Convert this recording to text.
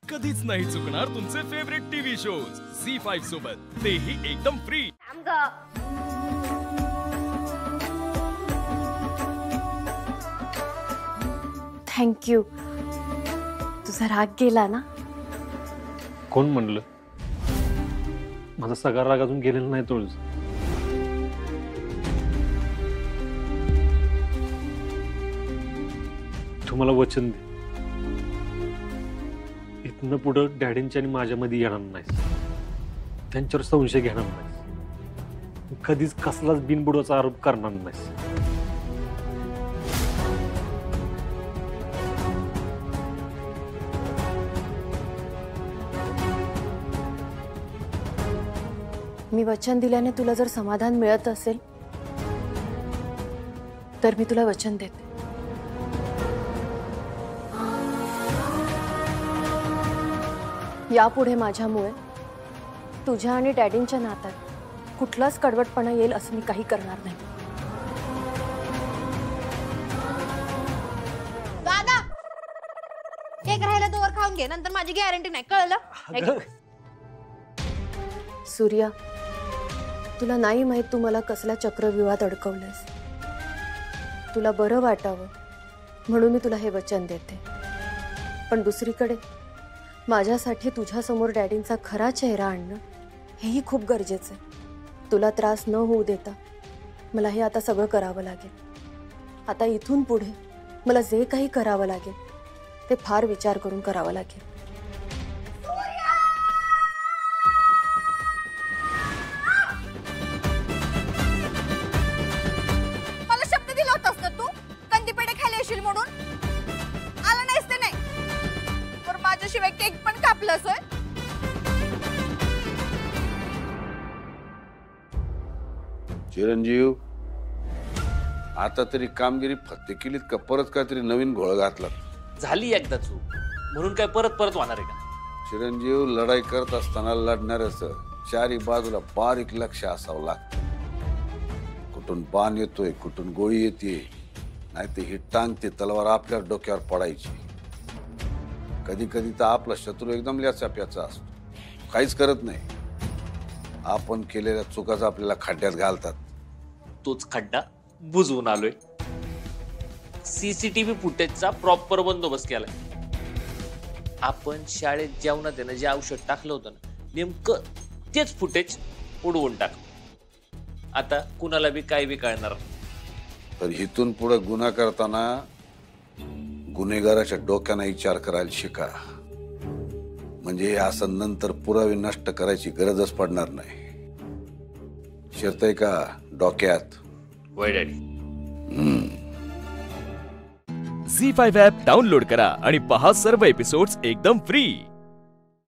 कधीच नाही चुकणार तुमचे फेवरेट टीव्ही शोज झी5 सोबत, तेही एकदम फ्री। थँक्यू। तुझा राग गेला ना? कोण म्हणलं? माझा सगळा राग अजून गेलेला नाही तुळज। तुम्हाला वचन दे, इथनं पुढं डॅडींच्या आणि माझ्यामध्ये येणार नाही, त्यांच्यावर संशय घेणार नाही, कधीच कसलाच बिनबुडाचा आरोप करणार नाही। मी वचन दिल्याने तुला जर समाधान मिळत असेल तर मी तुला वचन देते। यापुढे माझ्यामुळे तुझ्या आणि डॅडींच्या नात्यात कुठलाच कडवटपणा येईल असं मी काही करणार नाही। दादा, केक राहिला तोवर खाऊन घे, नंतर माझी गॅरंटी नाही, कळलं? सूर्या, तुला नाही माहित तू मला कसल्या चक्रव्यूहात अडकवलंस। तुला बरं वाटावं म्हणून मी तुला हे वचन देते, पण दुसरीकडे माझ्यासाठी तुझ्या समोर डॅडींचा खरा चेहरा आणणं हेही खूप गरजेचं आहे। तुला त्रास न होऊ देता मला हे आता सगळं करावं लागेल। आता इथून पुढे मला जे काही करावं लागेल ते फार विचार करून करावं लागेल। मला शब्द दिला होतास ना तू, कंदीपेढे खायला येशील म्हणून? आला नाहीस ते नाही, पर माझ्याशिवाय केक पण कापलास होय? चिरंजीव, आता तरी कामगिरी फत्ते केलीत का परत काहीतरी नवीन घोळ घातला? झाली एकदा चूक म्हणून काय परत परत होणार आहे का? चिरंजीव, लढाई करत असताना लढणाऱ्याचं चारी बाजूला बारीक लक्ष असावं लागतं। कुठून बाण येतोय, कुठून गोळी येते, नाही ते ही टांग ते तलवार आपल्या डोक्यावर पडायची। कधी कधी तर आपला शत्रू एकदम ल्याचा प्याचा असतो, काहीच करत नाही, आपण केलेल्या चुकाच आपल्याला खड्ड्यात घालतात। तोच खड्डा बुजवून आलोय। सीसीटीव्ही फुटेजचा प्रॉपर बंदोबस्त केलाय। आपण शाळेत जेवणात त्यानं जे औषध टाकलं होतं ना, नेमकं तेच फुटेज उडवून टाक। आता कुणाला बी काय बी कळणार। तर इथून पुढे गुन्हा करताना गुन्हेगाराच्या डोक्याने विचार करायला शिका, म्हणजे असं नंतर पुरावे नष्ट करायची गरजच पडणार नाही। शिरतय का डोक्यात? वय डॅडी। झी5 ॲप डाउनलोड करा आणि पहा सर्व एपिसोड्स एकदम फ्री।